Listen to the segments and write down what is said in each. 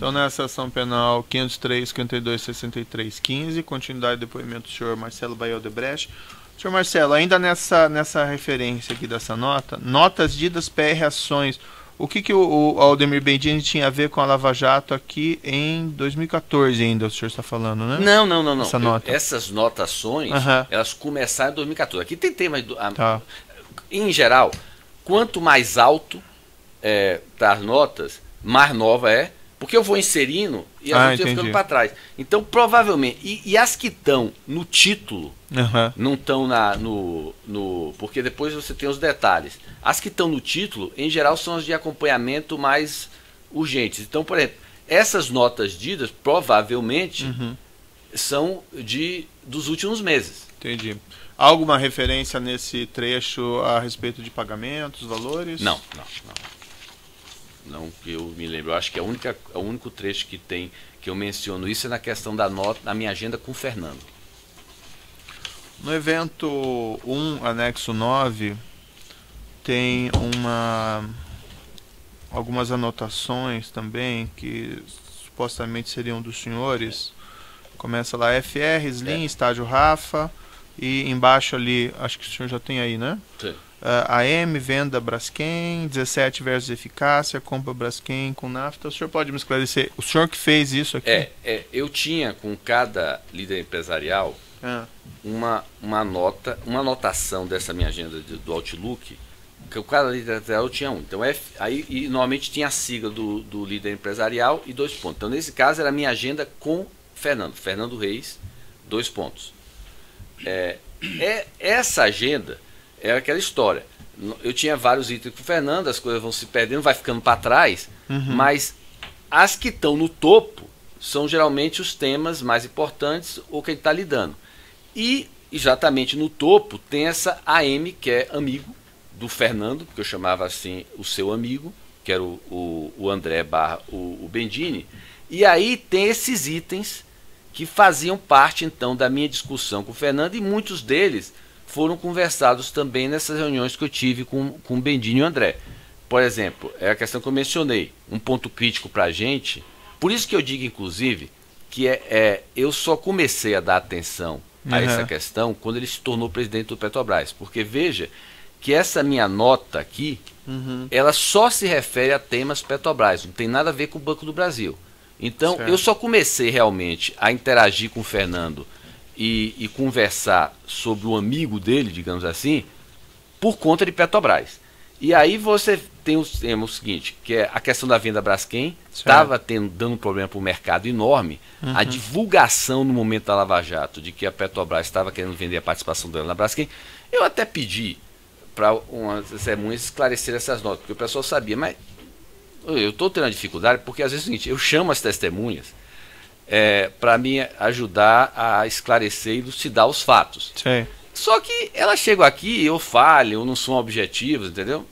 Então, nessa ação penal 503, 52, 63, 15, continuidade do depoimento do senhor Marcelo Baia Odebrecht. Senhor Marcelo, ainda nessa referência aqui dessa nota, notas ditas PR-ações, o que o Aldemir Bendini tinha a ver com a Lava Jato aqui em 2014 ainda, o senhor está falando, né? Não. Essa nota. Essas notações, elas começaram em 2014. Aqui tem tema... Tá. Em geral, quanto mais alto tá as notas, mais nova é, porque eu vou inserindo e as outras ficando para trás. Então, provavelmente... E as que estão no título, não estão porque depois você tem os detalhes. As que estão no título, em geral, são as de acompanhamento mais urgentes. Então, por exemplo, essas notas ditas, provavelmente, são dos últimos meses. Entendi. Há alguma referência nesse trecho a respeito de pagamentos, valores? Não que eu me lembro. Eu acho que o único trecho que eu menciono isso é na questão da nota, na minha agenda com o Fernando. No evento 1, anexo 9, tem algumas anotações também que supostamente seriam dos senhores. Começa lá, FR, Slim, estádio Rafa, e embaixo ali, acho que o senhor já tem aí, né? Sim. AM, venda Braskem, 17 versus eficácia, compra Braskem com nafta. O senhor pode me esclarecer? O senhor que fez isso aqui? Eu tinha com cada líder empresarial uma anotação dessa minha agenda do Outlook, que cada líder empresarial tinha um. Então, aí normalmente tinha a sigla do líder empresarial e 2 pontos. Então, nesse caso, era a minha agenda com Fernando Reis, 2 pontos. Essa agenda era aquela história. Eu tinha vários itens com o Fernando, as coisas vão se perdendo, vai ficando para trás, mas as que estão no topo são geralmente os temas mais importantes ou que ele está lidando. E exatamente no topo tem essa AM, que é amigo do Fernando, que eu chamava assim o seu amigo, que era o André / o Bendini. E aí tem esses itens que faziam parte então da minha discussão com o Fernando, e muitos deles foram conversados também nessas reuniões que eu tive com o Bendini e o André. Por exemplo, é a questão que eu mencionei, um ponto crítico para a gente. Por isso que eu digo, inclusive, que eu só comecei a dar atenção a essa questão quando ele se tornou presidente do Petrobras. Porque veja que essa minha nota aqui, ela só se refere a temas Petrobras, não tem nada a ver com o Banco do Brasil. Então, eu só comecei realmente a interagir com o Fernando e conversar sobre o amigo dele, digamos assim, por conta de Petrobras. E aí você tem o seguinte, que é a questão da venda Braskem, estava dando um problema para o mercado enorme. A divulgação no momento da Lava Jato de que a Petrobras estava querendo vender a participação dela na Braskem, eu até pedi para umas testemunhas esclarecer essas notas, porque o pessoal sabia, mas eu estou tendo uma dificuldade, porque às vezes é o seguinte, eu chamo as testemunhas para me ajudar a esclarecer e elucidar os fatos. Sim. Só que ela chega aqui, eu falho, eu não sou objetivo, entendeu?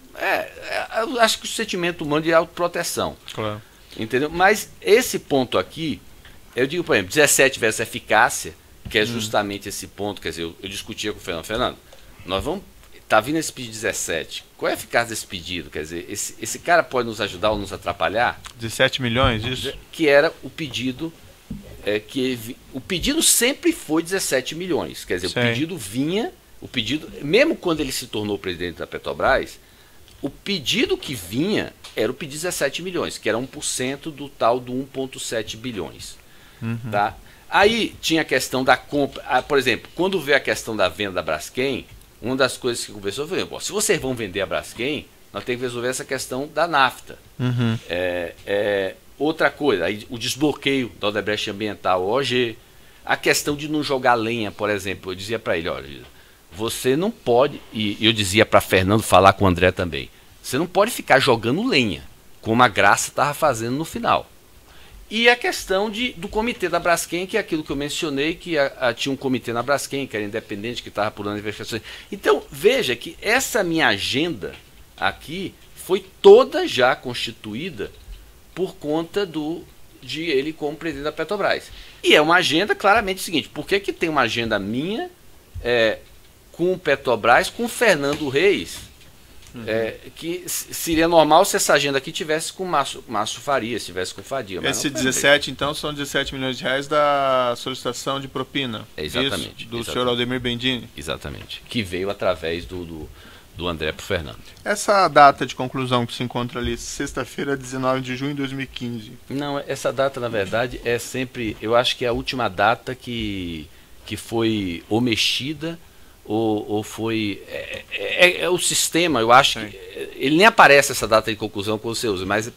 Eu acho que o sentimento humano de autoproteção. Claro. Entendeu? Mas esse ponto aqui, eu digo, por exemplo, 17 versus eficácia, que é justamente esse ponto, quer dizer, eu discutia com o Fernando, nós vamos, tá vindo esse pedido 17, qual é a eficácia desse pedido? Quer dizer, esse cara pode nos ajudar ou nos atrapalhar? 17 milhões, isso? Que era o pedido, o pedido sempre foi 17 milhões, quer dizer, o pedido, mesmo quando ele se tornou presidente da Petrobras, o pedido que vinha era o pedido de 17 milhões, que era 1% do tal do 1,7 bilhões. Tá? Aí tinha a questão da compra. Por exemplo, quando veio a questão da venda da Braskem, uma das coisas que conversou foi: se vocês vão vender a Braskem, nós temos que resolver essa questão da nafta. Outra coisa, aí, o desbloqueio da Odebrecht Ambiental, OG, a questão de não jogar lenha, por exemplo. Eu dizia para ele: olha, você não pode, e eu dizia para Fernando falar com o André também, você não pode ficar jogando lenha, como a Graça estava fazendo no final. E a questão do comitê da Braskem, que é aquilo que eu mencionei, que tinha um comitê na Braskem, que era independente, que estava apurando investigações. Então, veja que essa minha agenda aqui foi toda já constituída por conta de ele como presidente da Petrobras. E é uma agenda claramente o seguinte: por que tem uma agenda minha com o Petrobras, com o Fernando Reis que seria normal se essa agenda aqui tivesse com Márcio Faria, se tivesse com Fadia. Esse 17, então, são 17 milhões de reais da solicitação de propina. Exatamente. Isso, do senhor Aldemir Bendini. Exatamente. Que veio através do André para o Fernando. Essa data de conclusão que se encontra ali, sexta-feira, 19 de junho de 2015. Não, essa data, na verdade, é sempre... Eu acho que é a última data que foi ou mexida ou foi... É o sistema, eu acho que... Ele nem aparece essa data de conclusão quando você usa, mas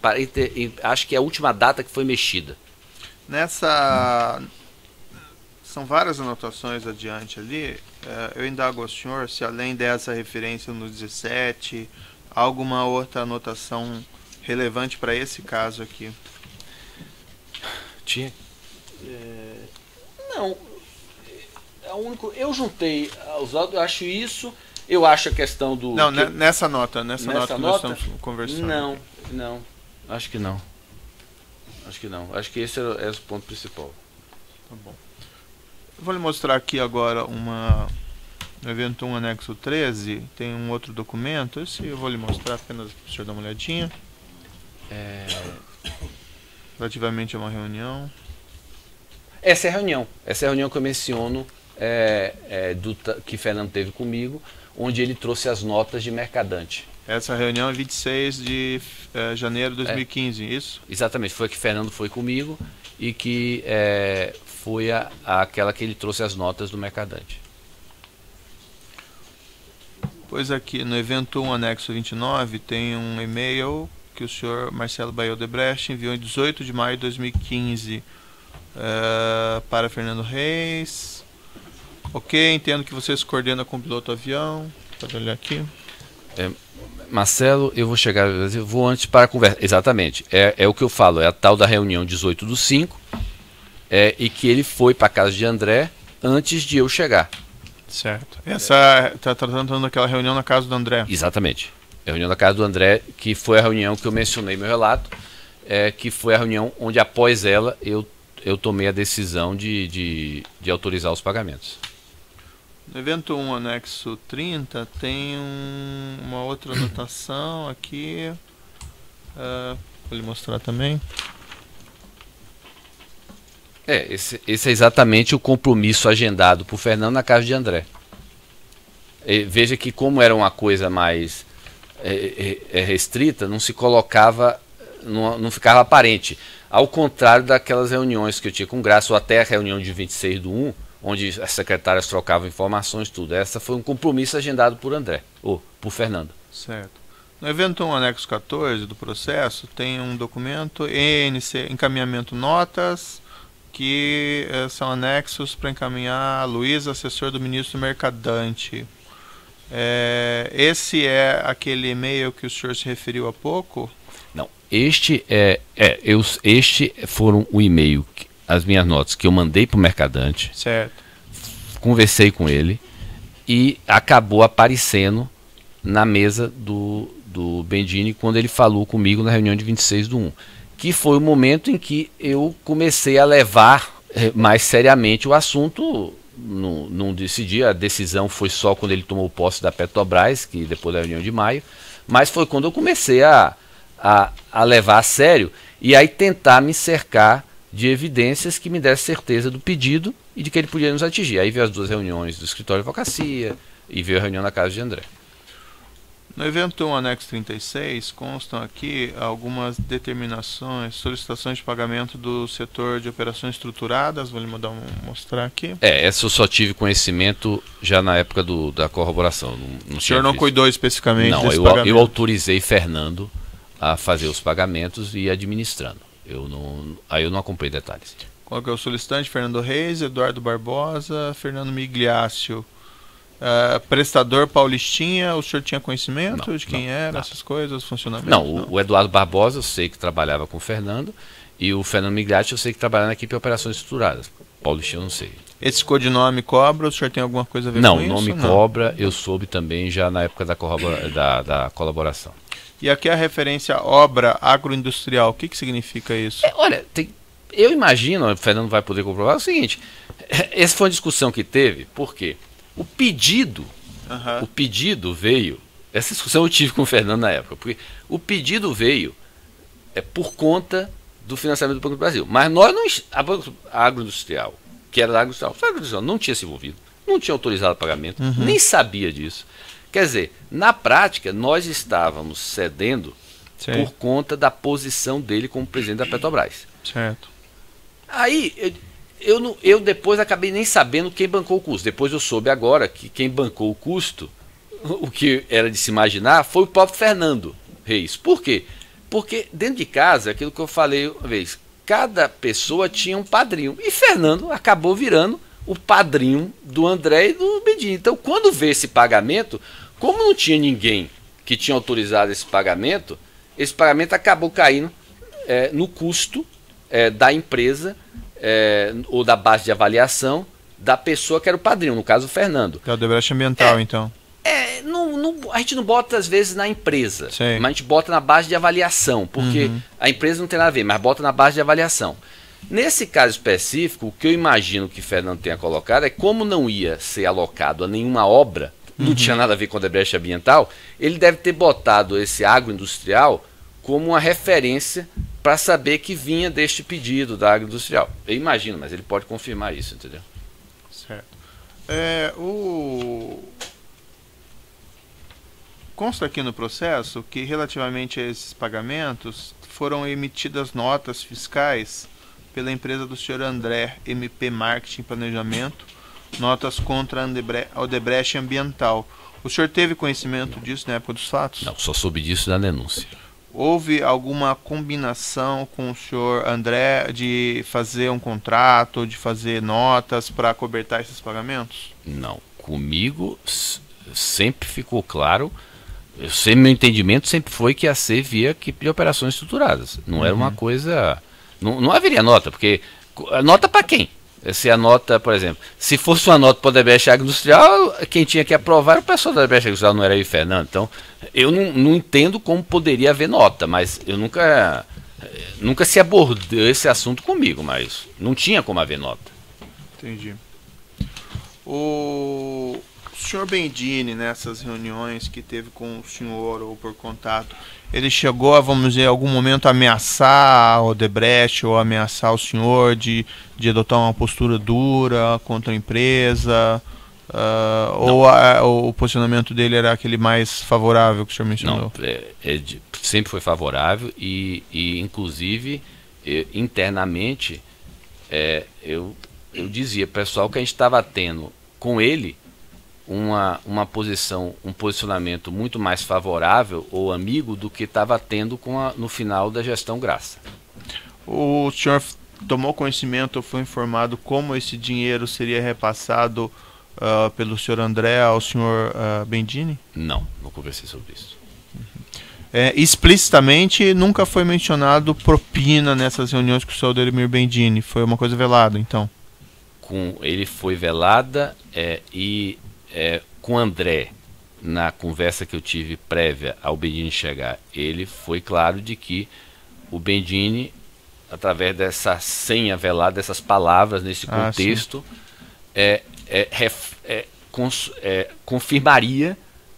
acho que é a última data que foi mexida. Nessa... São várias anotações adiante ali. Eu indago ao senhor se, além dessa referência no 17, há alguma outra anotação relevante para esse caso aqui. Tinha? Não. É o único. Eu juntei os autos, eu acho isso. Eu acho a questão do. Não, nessa nota que nós estamos conversando. Não. Acho que não. Acho que esse é o ponto principal. Tá bom. Eu vou lhe mostrar aqui agora no evento 1, anexo 13, tem um outro documento. Esse eu vou lhe mostrar apenas para o senhor dar uma olhadinha. Relativamente a uma reunião. Essa é a reunião que eu menciono, que Fernando teve comigo, onde ele trouxe as notas de mercadante. Essa reunião é 26 de janeiro de 2015, isso? Exatamente, foi que Fernando foi comigo e que foi aquela que ele trouxe as notas do mercadante. Pois aqui, no evento 1, anexo 29, tem um e-mail que o senhor Marcelo Baio Odebrecht enviou em 18 de maio de 2015 para Fernando Reis. Ok, entendo que você se coordena com o piloto avião. Pode olhar aqui. Marcelo, eu vou chegar, eu vou antes para a conversa. Exatamente, é o que eu falo, é a tal da reunião 18/5, e que ele foi para a casa de André antes de eu chegar. Certo. Essa está tratando daquela reunião na casa do André. Exatamente. A reunião na casa do André, que foi a reunião que eu mencionei no meu relato, que foi a reunião onde, após ela, eu tomei a decisão de autorizar os pagamentos. No evento 1, anexo 30, tem uma outra anotação aqui. Vou lhe mostrar também. Esse é exatamente o compromisso agendado por Fernando na casa de André. Veja que, como era uma coisa mais restrita, não se colocava, não ficava aparente. Ao contrário daquelas reuniões que eu tinha com Graça, ou até a reunião de 26/1, onde as secretárias trocavam informações, tudo. Essa foi um compromisso agendado por André, ou por Fernando. Certo. No evento 1, anexo 14 do processo, tem um documento ENC, encaminhamento notas, que são anexos para encaminhar a Luiz, assessor do ministro Mercadante. Esse é aquele e-mail que o senhor se referiu há pouco? Não, este foram o e-mail, as minhas notas que eu mandei para o Mercadante. Certo. Conversei com ele e acabou aparecendo na mesa do Bendini quando ele falou comigo na reunião de 26/1, que foi o momento em que eu comecei a levar mais seriamente o assunto. Não decidi, a decisão foi só quando ele tomou posse da Petrobras, que depois da reunião de maio, mas foi quando eu comecei a levar a sério e aí tentar me cercar de evidências que me dessem certeza do pedido e de que ele podia nos atingir. Aí veio as duas reuniões do escritório de advocacia e veio a reunião na casa de André. No evento 1, anexo 36, constam aqui algumas determinações, solicitações de pagamento do setor de operações estruturadas. Vou lhe mostrar aqui. Essa eu só tive conhecimento já na época da corroboração. O senhor não cuidou especificamente desse pagamento? Não, eu autorizei Fernando a fazer os pagamentos e ir administrando. Aí eu não acompanhei detalhes. Qual que é o solicitante? Fernando Reis, Eduardo Barbosa, Fernando Migliácio. Prestador Paulistinha, o senhor tinha conhecimento de quem era, essas coisas, funcionamento? Não, o Eduardo Barbosa eu sei que trabalhava com o Fernando, e o Fernando Migliatti eu sei que trabalhava na equipe de operações estruturadas. Paulistinha eu não sei. Esse codinome Cobra, o senhor tem alguma coisa a ver com isso? Não, nome Cobra eu soube também já na época da colaboração. E aqui a referência obra agroindustrial, o que significa isso? Olha, eu imagino, o Fernando vai poder comprovar, é o seguinte, essa foi uma discussão que teve, por quê? O pedido veio Essa discussão eu tive com o Fernando na época, porque o pedido veio por conta do financiamento do Banco do Brasil. Mas nós não, a agroindustrial, que era da agroindustrial, não tinha se envolvido, não tinha autorizado o pagamento, nem sabia disso. Quer dizer, na prática, nós estávamos cedendo por conta da posição dele como presidente da Petrobras. Certo. Aí, eu depois acabei nem sabendo quem bancou o custo. Depois eu soube agora que quem bancou o custo, o que era de se imaginar, foi o próprio Fernando Reis. Por quê? Porque dentro de casa, aquilo que eu falei uma vez, cada pessoa tinha um padrinho. E Fernando acabou virando o padrinho do André e do Bedini. Então, quando veio esse pagamento, como não tinha ninguém que tinha autorizado esse pagamento acabou caindo no custo da empresa ou da base de avaliação da pessoa que era o padrinho, no caso o Fernando. Que é o Odebrecht Ambiental, então. A gente não bota às vezes na empresa, mas a gente bota na base de avaliação, porque a empresa não tem nada a ver, mas bota na base de avaliação. Nesse caso específico, o que eu imagino que Fernando tenha colocado é como não ia ser alocado a nenhuma obra, não tinha nada a ver com o Odebrecht Ambiental, ele deve ter botado esse agroindustrial como uma referência para saber que vinha deste pedido da agroindustrial. Eu imagino, mas ele pode confirmar isso, entendeu? Certo. Consta aqui no processo que, relativamente a esses pagamentos, foram emitidas notas fiscais pela empresa do senhor André, MP Marketing e Planejamento, notas contra a Odebrecht Ambiental. O senhor teve conhecimento disso na época dos fatos? Não, só soube disso da denúncia. Houve alguma combinação com o senhor André de fazer um contrato, de fazer notas para acobertar esses pagamentos? Não. Comigo sempre ficou claro, meu entendimento sempre foi que ia ser via equipe de operações estruturadas. Não era uma coisa... Não haveria nota, porque... Nota para quem? Se a nota, por exemplo, se fosse uma nota para o Odebrecht Agroindustrial, quem tinha que aprovar era o pessoal da Odebrecht Agroindustrial, não era eu e Fernando. Então, eu não entendo como poderia haver nota, mas eu nunca se abordou esse assunto comigo, mas não tinha como haver nota. Entendi. O senhor Bedini, nessas reuniões que teve com o senhor ou por contato, ele chegou a, vamos dizer, em algum momento ameaçar a Odebrecht ou ameaçar o senhor de adotar uma postura dura contra a empresa? Ou o posicionamento dele era aquele mais favorável que o senhor mencionou? Não, sempre foi favorável e inclusive, internamente, eu dizia, pessoal, que a gente estava tendo com ele uma posição, um posicionamento muito mais favorável ou amigo do que estava tendo no final da gestão Graça. O senhor tomou conhecimento ou foi informado como esse dinheiro seria repassado pelo senhor André ao senhor Bedini? Não conversei sobre isso. Explicitamente nunca foi mencionado propina nessas reuniões com o senhor Odemir Bedini, foi uma coisa velada, então? Ele foi velada com o André, na conversa que eu tive prévia ao Bedini chegar, ele foi claro de que o Bedini, através dessa senha velada, dessas palavras nesse contexto, confirmaria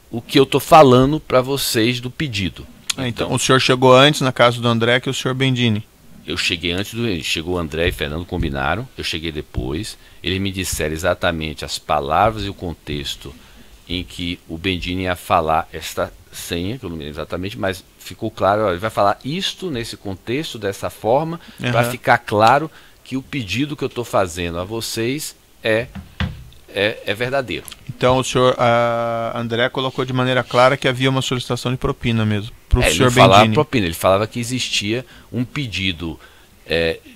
o que eu estou falando para vocês do pedido. Então o senhor chegou antes na casa do André que o senhor Bedini? Eu cheguei antes chegou o André e Fernando, combinaram, eu cheguei depois, eles me disseram exatamente as palavras e o contexto em que o Bedini ia falar esta senha, que eu não me lembro exatamente, mas ficou claro, ele vai falar isto nesse contexto, dessa forma, para ficar claro que o pedido que eu estou fazendo a vocês é verdadeiro. Então o senhor André colocou de maneira clara que havia uma solicitação de propina mesmo para o senhor Bedini. Ele não falava propina, ele falava que existia um pedido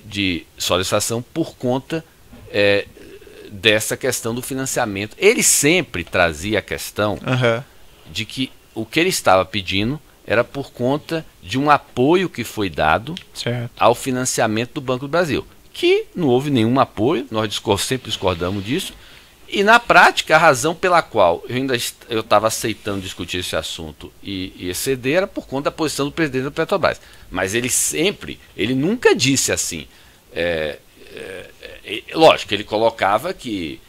de solicitação por conta dessa questão do financiamento. Ele sempre trazia a questão de que o que ele estava pedindo era por conta de um apoio que foi dado ao financiamento do Banco do Brasil, que não houve nenhum apoio, nós sempre discordamos disso. E na prática, a razão pela qual eu estava aceitando discutir esse assunto e exceder era por conta da posição do presidente da Petrobras. Mas ele nunca disse assim. Lógico, ele colocava que,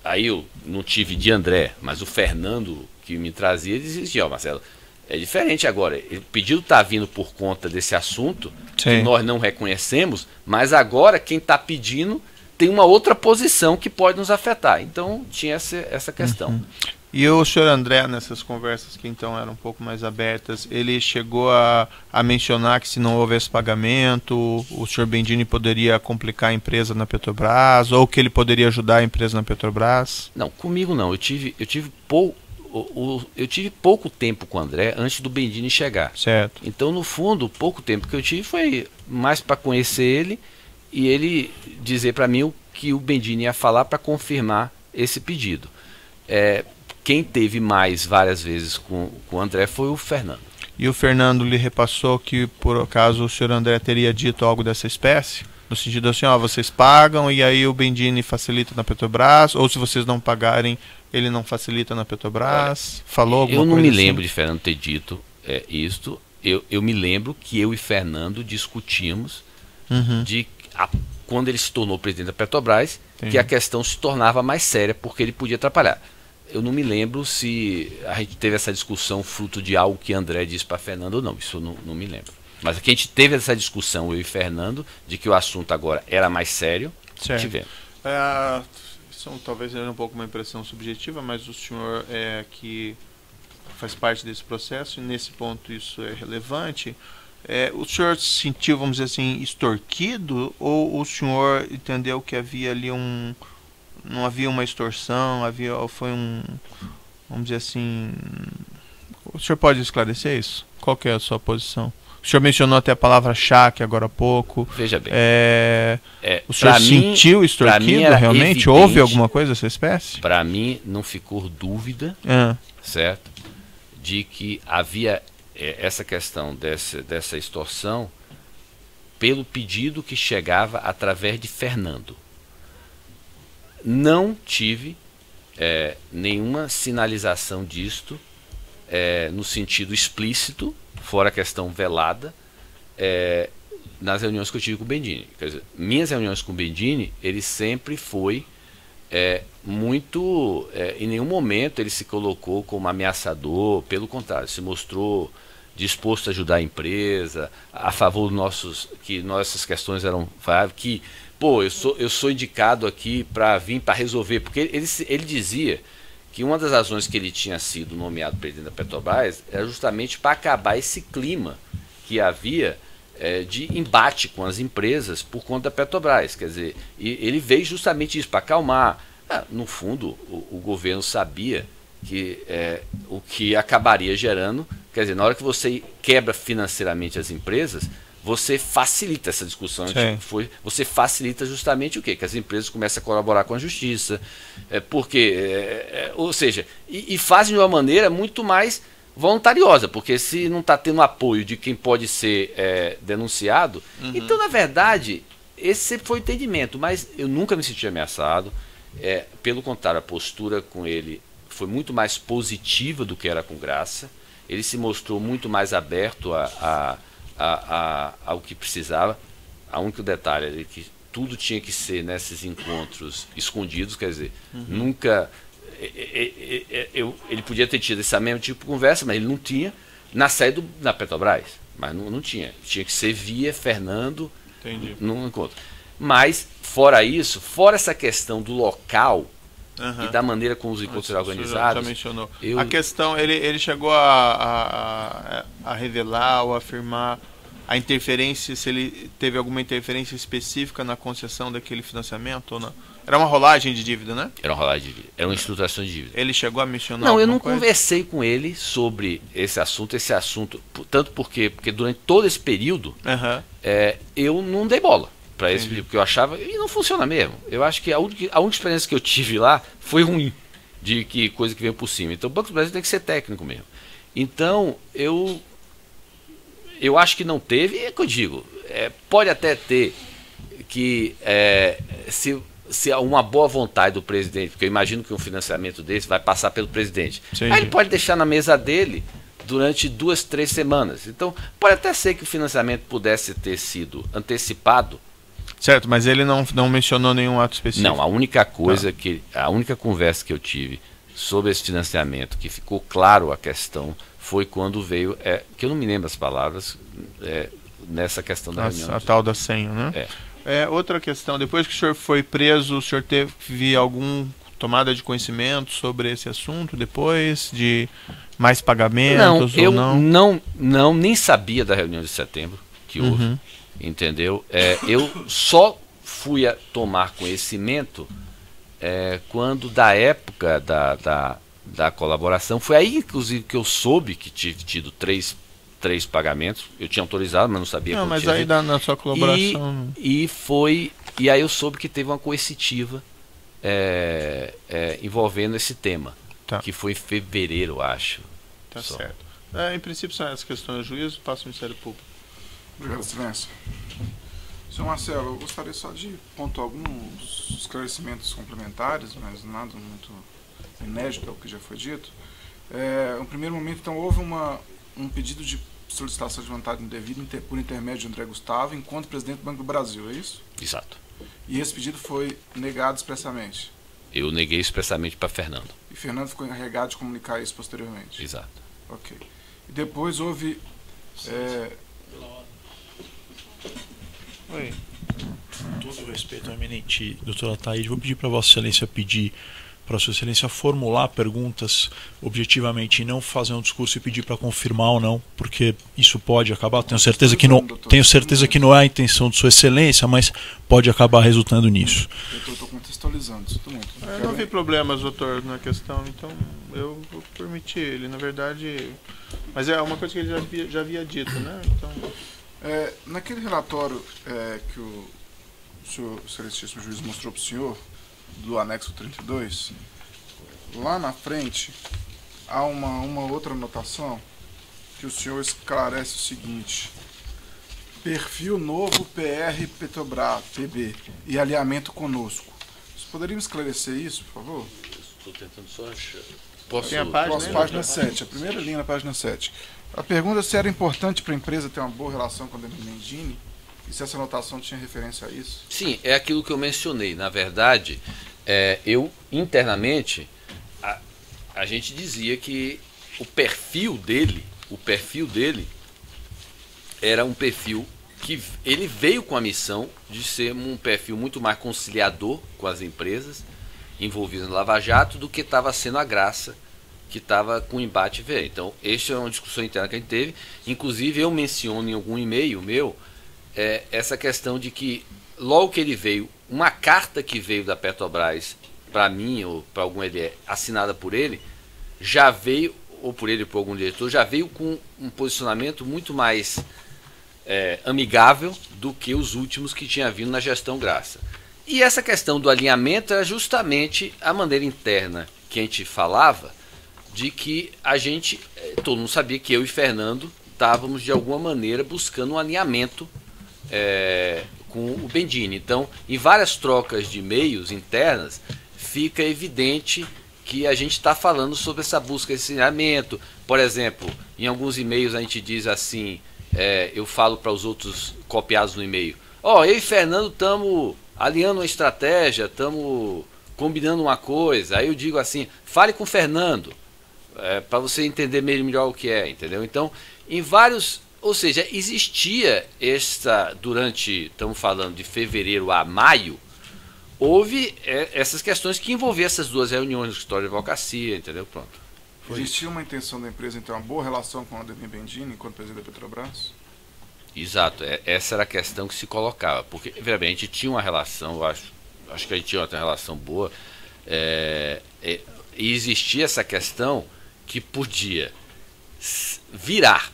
aí eu não tive de André, mas o Fernando, que me trazia, ele dizia, ó, Marcelo, é diferente agora. O pedido está vindo por conta desse assunto, que nós não reconhecemos, mas agora quem está pedindo tem uma outra posição que pode nos afetar. Então tinha essa questão. E o senhor André, nessas conversas que então eram um pouco mais abertas, ele chegou a mencionar que se não houvesse pagamento, o senhor Bendini poderia complicar a empresa na Petrobras, ou que ele poderia ajudar a empresa na Petrobras? Não, comigo não. Eu tive pouco tempo com o André antes do Bendini chegar. Certo. Então, no fundo, o pouco tempo que eu tive foi mais para conhecer ele e ele dizer para mim o que o Bendini ia falar para confirmar esse pedido. Quem teve mais várias vezes com o André foi o Fernando. E o Fernando lhe repassou que, por acaso, o senhor André teria dito algo dessa espécie? No sentido assim, ó, vocês pagam e aí o Bendini facilita na Petrobras, ou se vocês não pagarem, ele não facilita na Petrobras? Falou alguma coisa? Eu não me assim? lembro de Fernando ter dito isto. Eu me lembro que eu e Fernando discutimos quando ele se tornou presidente da Petrobras, que a questão se tornava mais séria porque ele podia atrapalhar. Eu não me lembro se a gente teve essa discussão fruto de algo que André disse para Fernando ou não. Isso eu não me lembro. Mas que a gente teve essa discussão, eu e Fernando, de que o assunto agora era mais sério, tivemos. Isso talvez seja um pouco uma impressão subjetiva, mas o senhor que faz parte desse processo, e nesse ponto isso é relevante. O senhor se sentiu, vamos dizer assim, extorquido, ou o senhor entendeu que havia ali não havia uma extorsão, foi vamos dizer assim... O senhor pode esclarecer isso? Qual que é a sua posição? O senhor mencionou até a palavra chaque agora há pouco. Veja bem. O senhor sentiu extorquido realmente? Evidente, houve alguma coisa dessa espécie? Para mim não ficou dúvida, certo, de que havia essa questão dessa extorsão pelo pedido que chegava através de Fernando. Não tive nenhuma sinalização disto no sentido explícito, fora a questão velada, nas reuniões que eu tive com o Bendini. Quer dizer, minhas reuniões com o Bendini, ele sempre foi muito... em nenhum momento ele se colocou como ameaçador, pelo contrário, se mostrou disposto a ajudar a empresa, a favor que nossas questões eram... que pô, eu sou indicado aqui para vir para resolver, porque ele dizia que uma das razões que ele tinha sido nomeado presidente da Petrobras era justamente para acabar esse clima que havia de embate com as empresas por conta da Petrobras. Quer dizer, e ele veio justamente isso, para acalmar. No fundo, o governo sabia que o que acabaria gerando, quer dizer, na hora que você quebra financeiramente as empresas, você facilita essa discussão. Você facilita justamente o quê? Que as empresas começam a colaborar com a justiça. Ou seja, e fazem de uma maneira muito mais voluntariosa, porque se não está tendo apoio de quem pode ser denunciado. Então, na verdade, esse sempre foi o entendimento, mas eu nunca me senti ameaçado. Pelo contrário, a postura com ele foi muito mais positiva do que era com Graça. Ele se mostrou muito mais aberto ao que precisava. O único detalhe é que tudo tinha que ser nesses encontros escondidos, quer dizer, nunca... ele podia ter tido esse mesmo tipo de conversa, mas ele não tinha na sede da Petrobras, mas não tinha. Tinha que ser via Fernando num encontro. Mas, fora isso, fora essa questão do local e da maneira como os encontros eram organizados... Já mencionou. A questão, ele chegou a revelar ou afirmar a interferência, se ele teve alguma interferência específica na concessão daquele financiamento ou não? Era uma rolagem de dívida, né? Era uma rolagem de dívida, era uma estruturação de dívida. Ele chegou a mencionar Não, eu não coisa? Conversei com ele sobre esse assunto, tanto porque durante todo esse período eu não dei bola para esse, porque eu achava, e não funciona mesmo. Eu acho que a única experiência que eu tive lá foi ruim, de que coisa que veio por cima. Então o Banco do Brasil tem que ser técnico mesmo. Então eu acho que não teve, e é que eu digo, pode até ter que se há uma boa vontade do presidente, porque eu imagino que um financiamento desse vai passar pelo presidente. Aí ele pode deixar na mesa dele durante 2, 3 semanas. Então pode até ser que o financiamento pudesse ter sido antecipado. Certo, mas ele não mencionou nenhum ato específico. Não, a única coisa a única conversa que eu tive sobre esse financiamento, que ficou claro a questão, foi quando veio, que eu não me lembro as palavras, nessa questão da reunião. A tal da senha, né? Outra questão, depois que o senhor foi preso, o senhor teve alguma tomada de conhecimento sobre esse assunto depois, de mais pagamentos ou não? Não, nem sabia da reunião de setembro que houve, entendeu? Eu só fui a tomar conhecimento quando, da época da colaboração, foi aí inclusive que eu soube que tive tido três pagamentos. Eu tinha autorizado, mas não sabia. Não, mas aí na sua colaboração e aí eu soube que teve uma coercitiva envolvendo esse tema, que foi em fevereiro, acho. Tá certo. Em princípio são essas questões do juízo. Passa o Ministério Público. Obrigado, Excelência. Senhor Marcelo, eu gostaria só de pontuar alguns esclarecimentos complementares, mas nada muito inédito ao que já foi dito. No primeiro momento, então, houve um pedido de solicitação de vontade indevida por intermédio de André Gustavo, enquanto presidente do Banco do Brasil, é isso? Exato. E esse pedido foi negado expressamente? Eu neguei expressamente para Fernando. E Fernando ficou encarregado de comunicar isso posteriormente? Exato. Ok. E depois houve... Oi. Com todo o respeito ao eminente doutor Ataíde, vou pedir para Vossa Excelência para Sua Excelência formular perguntas objetivamente e não fazer um discurso e pedir para confirmar ou não, porque isso pode acabar, tenho certeza que não é a intenção de Sua Excelência, mas pode acabar resultando nisso. Eu estou contextualizando, sinto muito. Eu não vi problemas, doutor, na questão, então eu vou permitir ele, na verdade, mas é uma coisa que ele já havia dito, né? Então... naquele relatório que o senhor excelentíssimo juiz mostrou para o senhor, do anexo 32, lá na frente há uma outra anotação que o senhor esclarece o seguinte: perfil novo PR Petrobras, PB, e alinhamento conosco. Vocês poderiam esclarecer isso, por favor? Estou tentando só achar. Tem a página 7, a primeira linha da página 7. A pergunta é se era importante para a empresa ter uma boa relação com a Mendini e se essa anotação tinha referência a isso. Sim, é aquilo que eu mencionei. Na verdade, eu internamente, a gente dizia que o perfil dele era um perfil que ele veio com a missão de ser um perfil muito mais conciliador com as empresas envolvidas no Lava Jato do que estava sendo a Graça, que estava com embate velho. Então, esta é uma discussão interna que a gente teve. Inclusive, eu menciono em algum e-mail meu essa questão de que, logo que ele veio, uma carta que veio da Petrobras para mim, ou para algum assinada por ele, já veio, ou por ele ou por algum diretor, já veio com um posicionamento muito mais amigável do que os últimos que tinha vindo na gestão Graça. E essa questão do alinhamento era justamente a maneira interna que a gente falava, de que todo mundo sabia que eu e Fernando estávamos de alguma maneira buscando um alinhamento com o Mendini. Então, em várias trocas de e-mails internas, fica evidente que a gente está falando sobre essa busca, esse alinhamento. Por exemplo, em alguns e-mails a gente diz assim, eu falo para os outros copiados no e-mail, eu e Fernando estamos alinhando uma estratégia, estamos combinando uma coisa. Aí eu digo assim, fale com o Fernando, para você entender melhor o que entendeu? Então, em vários, ou seja, existia estamos falando de fevereiro a maio, houve essas questões que envolviam essas duas reuniões no escritório de advocacia, entendeu? Pronto. Existia uma intenção da empresa em ter uma boa relação com o Ademir Mendini enquanto presidente da Petrobras? Exato, essa era a questão que se colocava, porque, veja bem, a gente tinha uma relação, eu acho que a gente tinha uma relação boa, e existia essa questão que podia virar,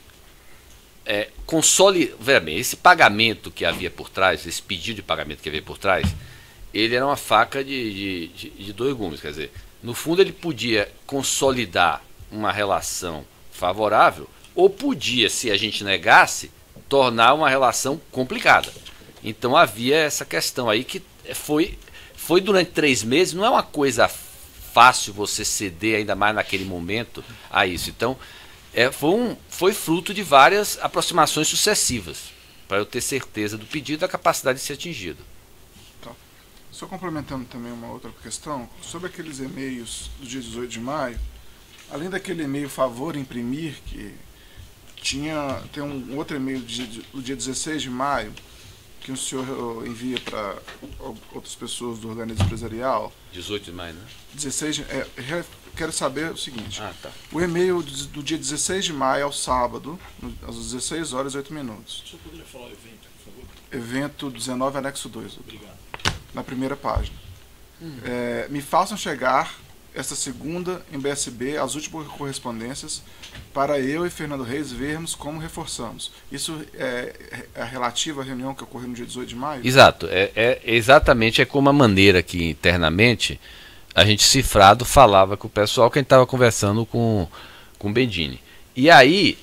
veja bem, esse pagamento que havia por trás, esse pedido de pagamento que havia por trás, ele era uma faca de dois gumes, quer dizer, no fundo ele podia consolidar uma relação favorável, ou podia, se a gente negasse, tornar uma relação complicada. Então havia essa questão aí que foi durante 3 meses, não é uma coisa fácil você ceder, ainda mais naquele momento, a isso. Então foi fruto de várias aproximações sucessivas, para eu ter certeza do pedido e da capacidade de ser atingido. Tá. Só complementando também uma outra questão, sobre aqueles e-mails do dia 18 de maio, além daquele e-mail favor imprimir, que tem um outro e-mail do dia 16 de maio, que o senhor envia para outras pessoas do organismo empresarial. 18 de maio, né? 16 quero saber o seguinte. Tá. O e-mail do dia 16 de maio, ao sábado, às 16 horas e 8 minutos. O senhor poderia falar o evento, por favor? Evento 19, anexo 2. Obrigado. Na primeira página. Me façam chegar esta segunda em BSB as últimas correspondências para eu e Fernando Reis vermos como reforçamos. Isso é relativo à reunião que ocorreu no dia 18 de maio? Exato. Exatamente como a maneira que internamente a gente cifrado falava com o pessoal que a gente estava conversando com o Bendini. E aí,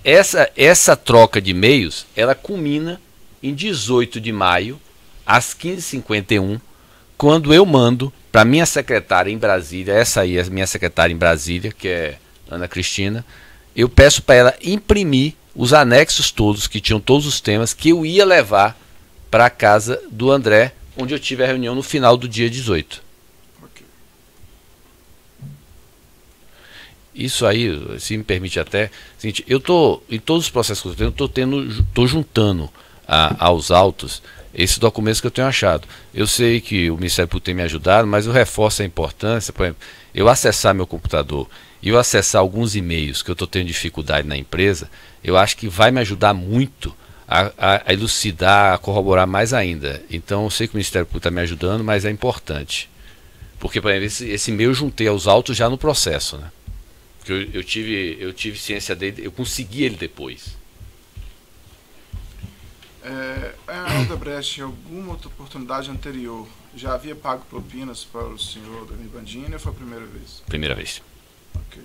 essa troca de e-mails, ela culmina em 18 de maio, às 15h51, quando eu mando para minha secretária em Brasília, essa aí é a minha secretária em Brasília, que é Ana Cristina, eu peço para ela imprimir os anexos todos, que tinham todos os temas, que eu ia levar para a casa do André, onde eu tive a reunião no final do dia 18. Okay. Isso aí, se me permite até, seguinte, eu estou, em todos os processos que eu estou juntando aos autos esses documentos que eu tenho achado. Eu sei que o Ministério Público tem me ajudado, mas eu reforço a importância, por exemplo, eu acessar meu computador e eu acessar alguns e-mails que eu estou tendo dificuldade na empresa, eu acho que vai me ajudar muito a elucidar, a corroborar mais ainda. Então eu sei que o Ministério Público está me ajudando, mas é importante. Porque, por exemplo, esse e-mail eu juntei aos autos já no processo, né? Porque eu tive ciência dele, eu consegui ele depois. A Odebrecht, em alguma outra oportunidade anterior, já havia pago propinas para o senhor Danilo Bandini ou foi a primeira vez? Primeira vez. Ok.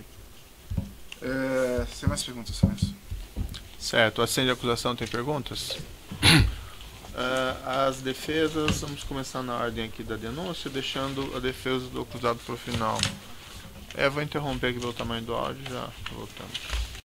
Sem mais perguntas, Excelência? Certo. Assente de acusação tem perguntas? As defesas, vamos começar na ordem aqui da denúncia, deixando a defesa do acusado para o final. Vou interromper aqui pelo tamanho do áudio, já voltamos.